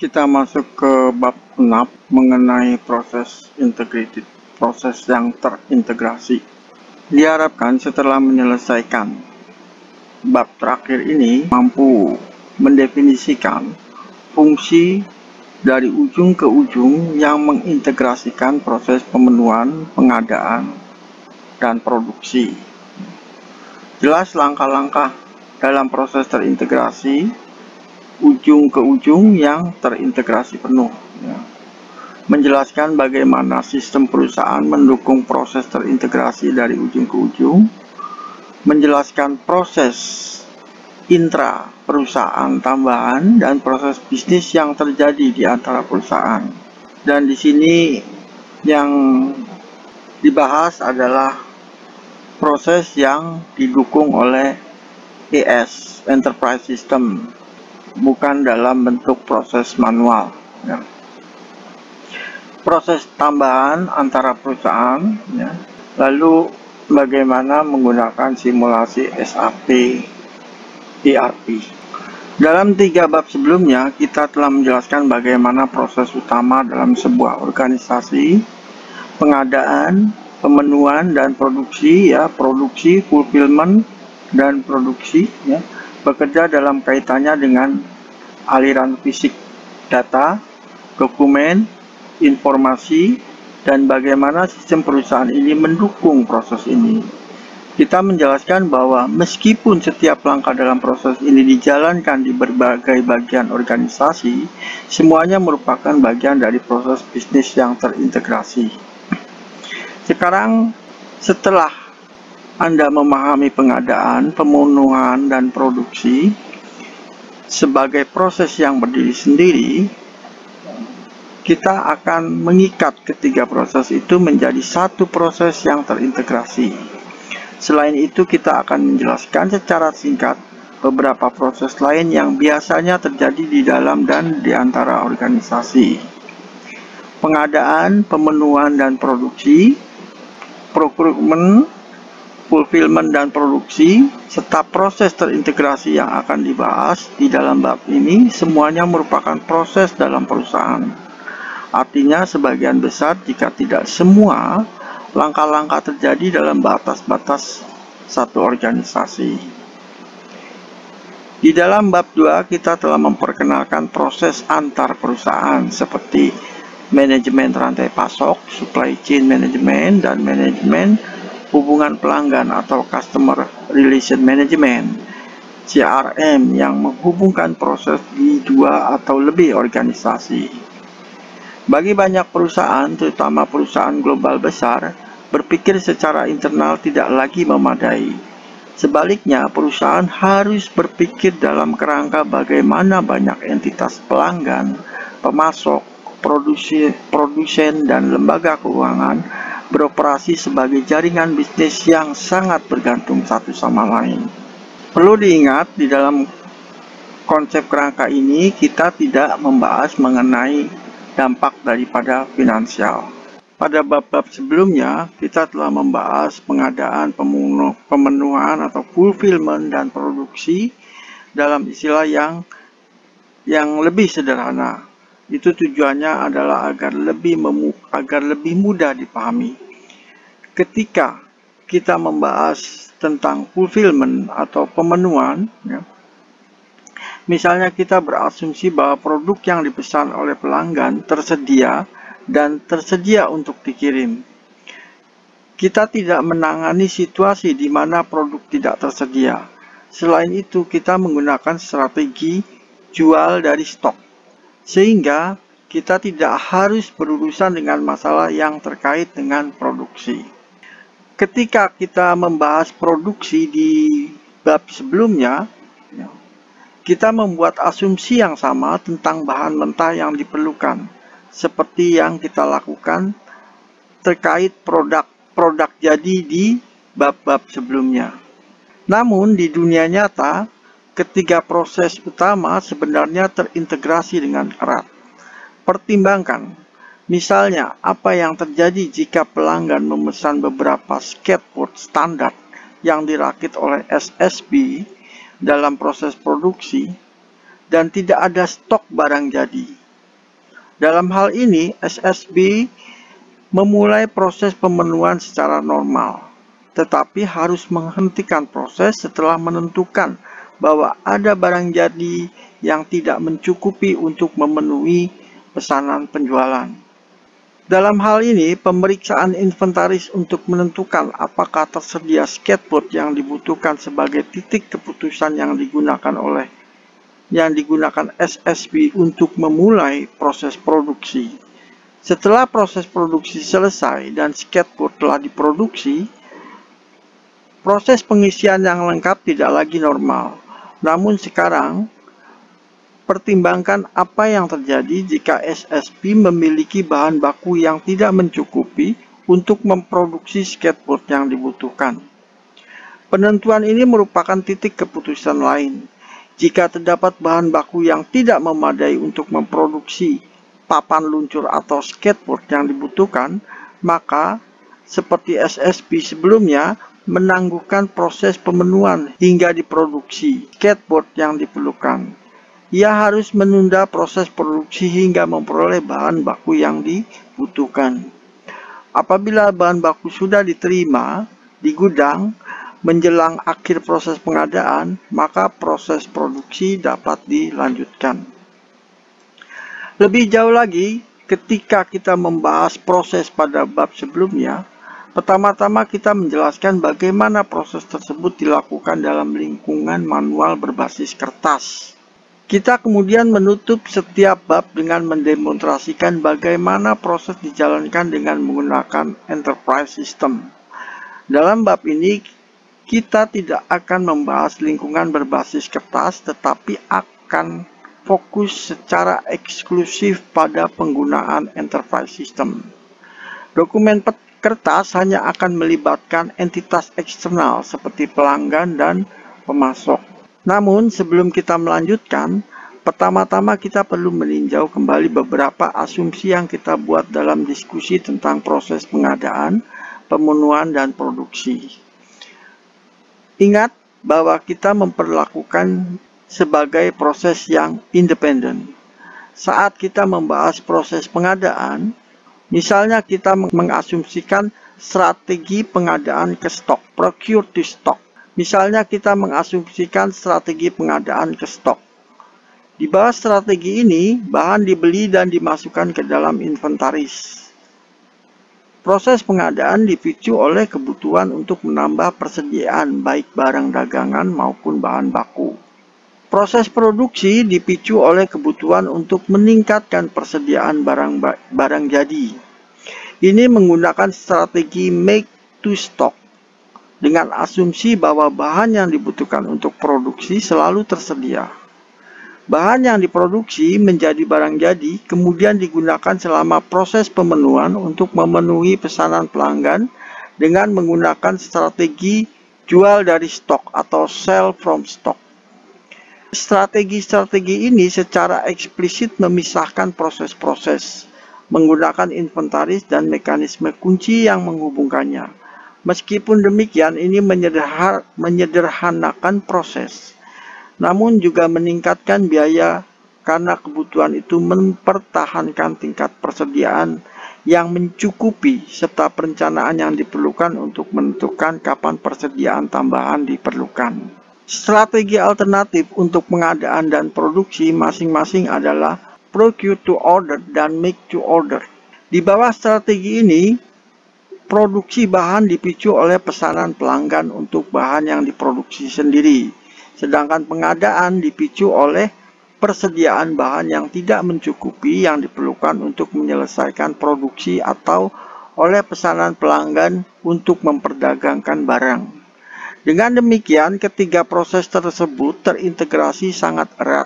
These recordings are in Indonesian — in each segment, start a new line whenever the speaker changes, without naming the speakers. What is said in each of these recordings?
Kita masuk ke bab 6 mengenai proses integrated, proses yang terintegrasi. Diharapkan setelah menyelesaikan bab terakhir ini mampu mendefinisikan fungsi dari ujung ke ujung yang mengintegrasikan proses pemenuhan, pengadaan, dan produksi. Jelas langkah-langkah dalam proses terintegrasi ujung ke ujung yang terintegrasi penuh, menjelaskan bagaimana sistem perusahaan mendukung proses terintegrasi dari ujung ke ujung, menjelaskan proses intra perusahaan tambahan dan proses bisnis yang terjadi di antara perusahaan. Dan di sini yang dibahas adalah proses yang didukung oleh ES, Enterprise System, bukan dalam bentuk proses manual. Proses tambahan antara perusahaan, lalu bagaimana menggunakan simulasi SAP ERP. Dalam 3 bab sebelumnya kita telah menjelaskan bagaimana proses utama dalam sebuah organisasi, pengadaan, pemenuhan, dan produksi, produksi, fulfillment, dan produksi, bekerja dalam kaitannya dengan aliran fisik data, dokumen, informasi, dan bagaimana sistem perusahaan ini mendukung proses ini. Kita menjelaskan bahwa meskipun setiap langkah dalam proses ini dijalankan di berbagai bagian organisasi, semuanya merupakan bagian dari proses bisnis yang terintegrasi. Sekarang, setelah Anda memahami pengadaan, pemenuhan, dan produksi sebagai proses yang berdiri sendiri, kita akan mengikat ketiga proses itu menjadi satu proses yang terintegrasi. Selain itu, kita akan menjelaskan secara singkat beberapa proses lain yang biasanya terjadi di dalam dan di antara organisasi. Pengadaan, pemenuhan, dan produksi, procurement, fulfillment, dan produksi, serta proses terintegrasi yang akan dibahas di dalam bab ini, semuanya merupakan proses dalam perusahaan. Artinya, sebagian besar, jika tidak semua, langkah-langkah terjadi dalam batas-batas satu organisasi. Di dalam bab 2, kita telah memperkenalkan proses antar perusahaan seperti manajemen rantai pasok, supply chain management, dan manajemen hubungan pelanggan atau Customer Relation Management, CRM, yang menghubungkan proses di 2 atau lebih organisasi. Bagi banyak perusahaan, terutama perusahaan global besar, berpikir secara internal tidak lagi memadai. Sebaliknya, perusahaan harus berpikir dalam kerangka bagaimana banyak entitas pelanggan, pemasok, produsen, dan lembaga keuangan beroperasi sebagai jaringan bisnis yang sangat bergantung satu sama lain. Perlu diingat, di dalam konsep kerangka ini kita tidak membahas mengenai dampak daripada finansial. Pada bab-bab sebelumnya, kita telah membahas pengadaan, pemenuhan atau fulfillment, dan produksi dalam istilah yang lebih sederhana. Itu tujuannya adalah agar lebih mudah dipahami. Ketika kita membahas tentang fulfillment atau pemenuhan, misalnya kita berasumsi bahwa produk yang dipesan oleh pelanggan tersedia dan tersedia untuk dikirim. Kita tidak menangani situasi di mana produk tidak tersedia. Selain itu, kita menggunakan strategi jual dari stok, sehingga kita tidak harus berurusan dengan masalah yang terkait dengan produksi. Ketika kita membahas produksi di bab sebelumnya, kita membuat asumsi yang sama tentang bahan mentah yang diperlukan, seperti yang kita lakukan terkait produk jadi di bab-bab sebelumnya. Namun di dunia nyata, ketiga proses utama sebenarnya terintegrasi dengan erat. Pertimbangkan, misalnya apa yang terjadi jika pelanggan memesan beberapa skateboard standar yang dirakit oleh SSB dalam proses produksi dan tidak ada stok barang jadi. Dalam hal ini, SSB memulai proses pemenuhan secara normal, tetapi harus menghentikan proses setelah menentukan bahwa ada barang jadi yang tidak mencukupi untuk memenuhi pesanan penjualan. Dalam hal ini, pemeriksaan inventaris untuk menentukan apakah tersedia skateboard yang dibutuhkan sebagai titik keputusan yang digunakan SSB untuk memulai proses produksi. Setelah proses produksi selesai dan skateboard telah diproduksi, proses pengisian yang lengkap tidak lagi normal. Namun sekarang, pertimbangkan apa yang terjadi jika SSB memiliki bahan baku yang tidak mencukupi untuk memproduksi skateboard yang dibutuhkan. Penentuan ini merupakan titik keputusan lain. Jika terdapat bahan baku yang tidak memadai untuk memproduksi papan luncur atau skateboard yang dibutuhkan, maka seperti SSB sebelumnya, menangguhkan proses pemenuhan hingga diproduksi skateboard yang diperlukan. Ia harus menunda proses produksi hingga memperoleh bahan baku yang dibutuhkan. Apabila bahan baku sudah diterima di gudang, menjelang akhir proses pengadaan, maka proses produksi dapat dilanjutkan. Lebih jauh lagi, ketika kita membahas proses pada bab sebelumnya, pertama-tama kita menjelaskan bagaimana proses tersebut dilakukan dalam lingkungan manual berbasis kertas. Kita kemudian menutup setiap bab dengan mendemonstrasikan bagaimana proses dijalankan dengan menggunakan enterprise system. Dalam bab ini, kita tidak akan membahas lingkungan berbasis kertas, tetapi akan fokus secara eksklusif pada penggunaan enterprise system. Dokumen kertas hanya akan melibatkan entitas eksternal seperti pelanggan dan pemasok. Namun, sebelum kita melanjutkan, pertama-tama kita perlu meninjau kembali beberapa asumsi yang kita buat dalam diskusi tentang proses pengadaan, pemenuhan, dan produksi. Ingat bahwa kita memperlakukan sebagai proses yang independen. Saat kita membahas proses pengadaan, misalnya kita mengasumsikan strategi pengadaan ke stok, procure to stock. Misalnya kita mengasumsikan strategi pengadaan ke stok. Di bawah strategi ini, bahan dibeli dan dimasukkan ke dalam inventaris. Proses pengadaan dipicu oleh kebutuhan untuk menambah persediaan baik barang dagangan maupun bahan baku. Proses produksi dipicu oleh kebutuhan untuk meningkatkan persediaan barang jadi. Ini menggunakan strategi make to stock dengan asumsi bahwa bahan yang dibutuhkan untuk produksi selalu tersedia. Bahan yang diproduksi menjadi barang jadi, kemudian digunakan selama proses pemenuhan untuk memenuhi pesanan pelanggan dengan menggunakan strategi jual dari stok atau sell from stock. Strategi-strategi ini secara eksplisit memisahkan proses-proses, menggunakan inventaris dan mekanisme kunci yang menghubungkannya. Meskipun demikian, ini menyederhanakan proses, namun juga meningkatkan biaya karena kebutuhan itu mempertahankan tingkat persediaan yang mencukupi serta perencanaan yang diperlukan untuk menentukan kapan persediaan tambahan diperlukan. Strategi alternatif untuk pengadaan dan produksi masing-masing adalah procure to order dan make to order. Di bawah strategi ini, produksi bahan dipicu oleh pesanan pelanggan untuk bahan yang diproduksi sendiri. Sedangkan pengadaan dipicu oleh persediaan bahan yang tidak mencukupi yang diperlukan untuk menyelesaikan produksi atau oleh pesanan pelanggan untuk memperdagangkan barang. Dengan demikian, ketiga proses tersebut terintegrasi sangat erat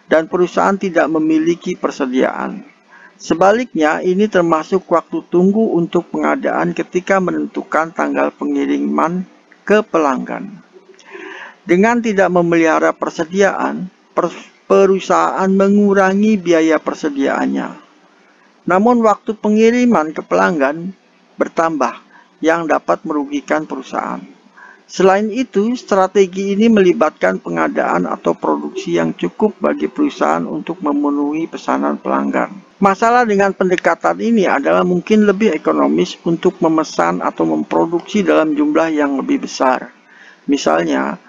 dan perusahaan tidak memiliki persediaan. Sebaliknya, ini termasuk waktu tunggu untuk pengadaan ketika menentukan tanggal pengiriman ke pelanggan. Dengan tidak memelihara persediaan, perusahaan mengurangi biaya persediaannya. Namun waktu pengiriman ke pelanggan bertambah yang dapat merugikan perusahaan. Selain itu, strategi ini melibatkan pengadaan atau produksi yang cukup bagi perusahaan untuk memenuhi pesanan pelanggan. Masalah dengan pendekatan ini adalah mungkin lebih ekonomis untuk memesan atau memproduksi dalam jumlah yang lebih besar. Misalnya,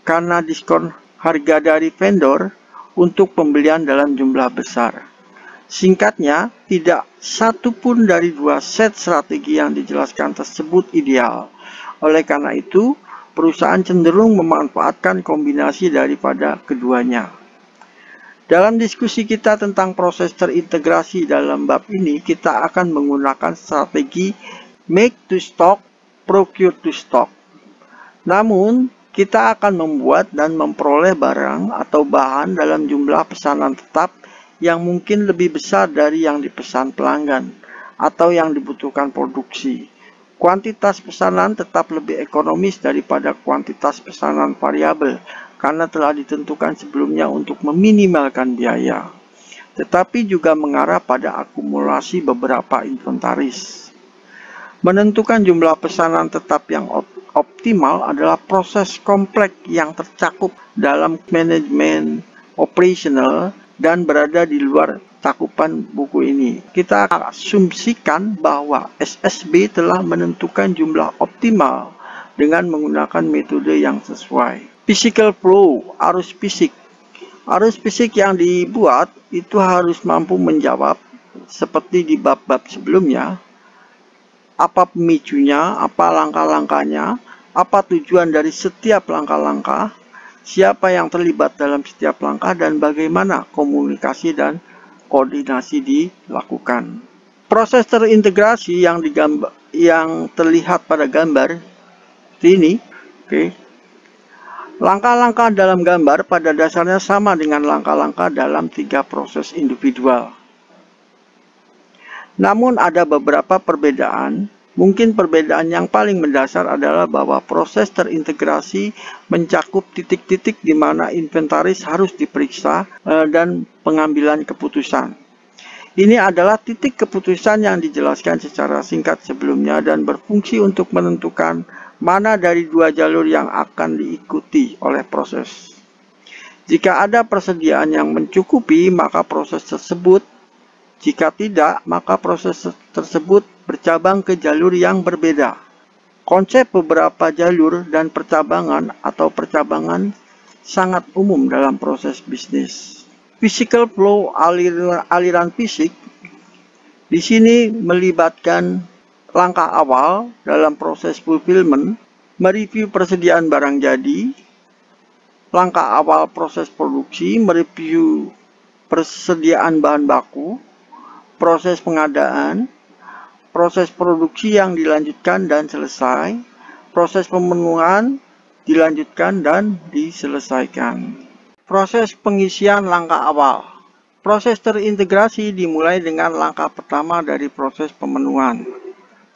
karena diskon harga dari vendor untuk pembelian dalam jumlah besar. Singkatnya, tidak satu pun dari dua set strategi yang dijelaskan tersebut ideal. Oleh karena itu, perusahaan cenderung memanfaatkan kombinasi daripada keduanya. Dalam diskusi kita tentang proses terintegrasi dalam bab ini, kita akan menggunakan strategi make to stock, procure to stock. Namun, kita akan membuat dan memperoleh barang atau bahan dalam jumlah pesanan tetap yang mungkin lebih besar dari yang dipesan pelanggan atau yang dibutuhkan produksi. Kuantitas pesanan tetap lebih ekonomis daripada kuantitas pesanan variabel karena telah ditentukan sebelumnya untuk meminimalkan biaya, tetapi juga mengarah pada akumulasi beberapa inventaris. Menentukan jumlah pesanan tetap yang optimal adalah proses kompleks yang tercakup dalam manajemen operasional dan berada di luar cakupan buku ini. Kita asumsikan bahwa SSB telah menentukan jumlah optimal dengan menggunakan metode yang sesuai. Physical flow, arus fisik. Arus fisik yang dibuat itu harus mampu menjawab seperti di bab-bab sebelumnya. Apa pemicunya, apa langkah-langkahnya, apa tujuan dari setiap langkah-langkah, siapa yang terlibat dalam setiap langkah, dan bagaimana komunikasi dan koordinasi dilakukan. Proses terintegrasi yang terlihat pada gambar ini, langkah-langkah dalam gambar pada dasarnya sama dengan langkah-langkah dalam 3 proses individual. Namun ada beberapa perbedaan. Mungkin perbedaan yang paling mendasar adalah bahwa proses terintegrasi mencakup titik-titik di mana inventaris harus diperiksa dan pengambilan keputusan. Ini adalah titik keputusan yang dijelaskan secara singkat sebelumnya dan berfungsi untuk menentukan mana dari dua jalur yang akan diikuti oleh proses. Jika ada persediaan yang mencukupi, maka proses tersebut. Jika tidak, maka proses tersebut bercabang ke jalur yang berbeda. Konsep beberapa jalur dan percabangan atau percabangan sangat umum dalam proses bisnis. Physical flow, aliran fisik, di sini melibatkan langkah awal dalam proses fulfillment, mereview persediaan barang jadi, langkah awal proses produksi, mereview persediaan bahan baku, proses pengadaan, proses produksi yang dilanjutkan dan selesai, proses pemenuhan dilanjutkan dan diselesaikan. Proses pengisian langkah awal. Proses terintegrasi dimulai dengan langkah pertama dari proses pemenuhan.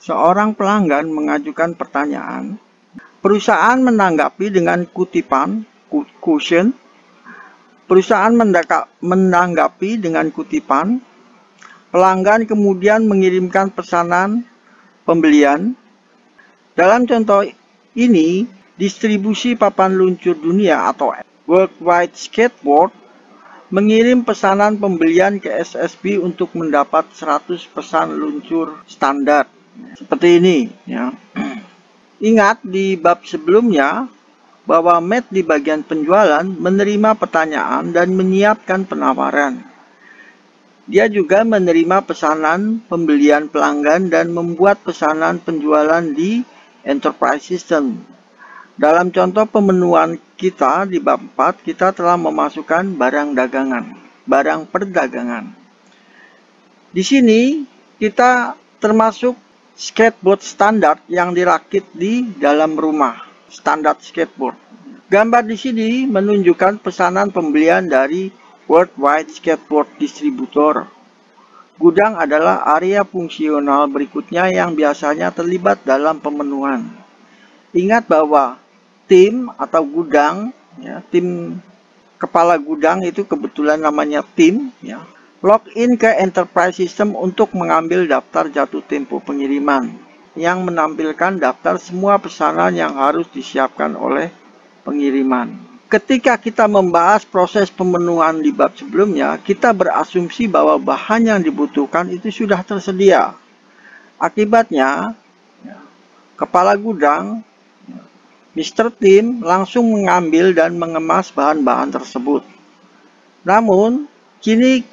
Seorang pelanggan mengajukan pertanyaan, perusahaan menanggapi dengan kutipan, quotation, perusahaan menanggapi dengan kutipan, pelanggan kemudian mengirimkan pesanan pembelian. Dalam contoh ini, distribusi papan luncur dunia atau Worldwide Skateboard mengirim pesanan pembelian ke SSB untuk mendapat 100 pesan luncur standar. Seperti ini, ya. Ingat di bab sebelumnya bahwa Matt di bagian penjualan menerima pertanyaan dan menyiapkan penawaran. Dia juga menerima pesanan pembelian pelanggan dan membuat pesanan penjualan di Enterprise System. Dalam contoh pemenuhan kita di bab 4, kita telah memasukkan barang dagangan, barang perdagangan. Di sini kita termasuk skateboard standar yang dirakit di dalam rumah, standar skateboard. Gambar di sini menunjukkan pesanan pembelian dari Worldwide Skateboard Distributor. Gudang adalah area fungsional berikutnya yang biasanya terlibat dalam pemenuhan. Ingat bahwa tim atau gudang, ya, tim kepala gudang itu kebetulan namanya tim, ya, login ke Enterprise System untuk mengambil daftar jatuh tempo pengiriman. yang menampilkan daftar semua pesanan yang harus disiapkan oleh pengiriman. Ketika kita membahas proses pemenuhan di bab sebelumnya, kita berasumsi bahwa bahan yang dibutuhkan itu sudah tersedia. Akibatnya, kepala gudang, Mr. Tim, langsung mengambil dan mengemas bahan-bahan tersebut. Namun, kini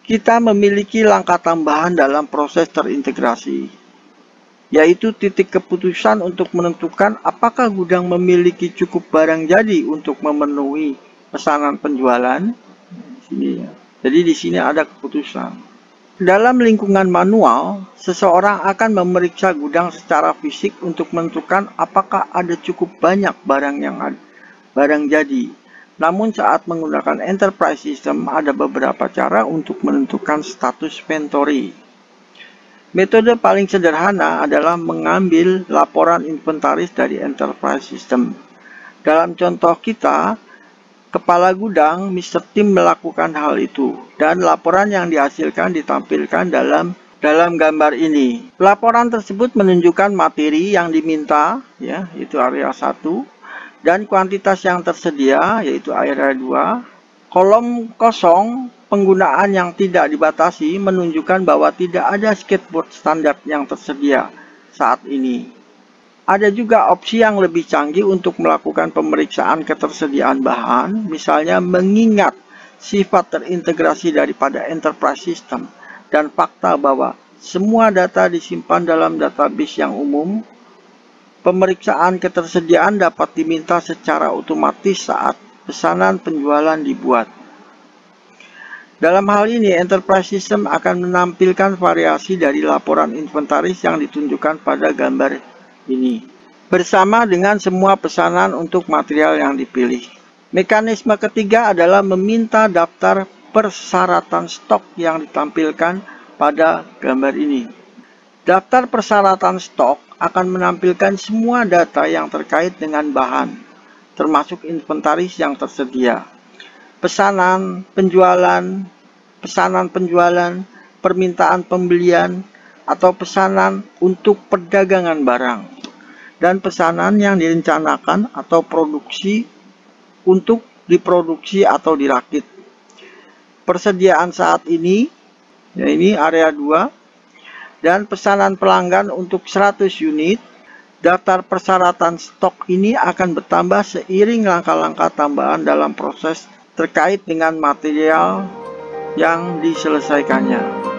kita memiliki langkah tambahan dalam proses terintegrasi, yaitu titik keputusan untuk menentukan apakah gudang memiliki cukup barang jadi untuk memenuhi pesanan penjualan. Jadi di sini ada keputusan. Dalam lingkungan manual, seseorang akan memeriksa gudang secara fisik untuk menentukan apakah ada cukup banyak barang jadi. Namun saat menggunakan enterprise system, ada beberapa cara untuk menentukan status inventory. Metode paling sederhana adalah mengambil laporan inventaris dari enterprise system. Dalam contoh kita, kepala gudang Mr. Tim melakukan hal itu, dan laporan yang dihasilkan ditampilkan dalam gambar ini. Laporan tersebut menunjukkan materi yang diminta, yaitu area 1, dan kuantitas yang tersedia, yaitu area 2. Kolom kosong penggunaan yang tidak dibatasi menunjukkan bahwa tidak ada skateboard standar yang tersedia saat ini. Ada juga opsi yang lebih canggih untuk melakukan pemeriksaan ketersediaan bahan, misalnya mengingat sifat terintegrasi daripada enterprise system dan fakta bahwa semua data disimpan dalam database yang umum. Pemeriksaan ketersediaan dapat diminta secara otomatis saat pesanan penjualan dibuat. Dalam hal ini, enterprise system akan menampilkan variasi dari laporan inventaris yang ditunjukkan pada gambar ini, bersama dengan semua pesanan untuk material yang dipilih. Mekanisme ketiga adalah meminta daftar persyaratan stok yang ditampilkan pada gambar ini. Daftar persyaratan stok akan menampilkan semua data yang terkait dengan bahan, termasuk inventaris yang tersedia, pesanan penjualan, permintaan pembelian, atau pesanan untuk perdagangan barang, dan pesanan yang direncanakan atau produksi untuk diproduksi atau dirakit. Persediaan saat ini, ini area 2, dan pesanan pelanggan untuk 100 unit. Daftar persyaratan stok ini akan bertambah seiring langkah-langkah tambahan dalam proses terkait dengan material yang diselesaikannya.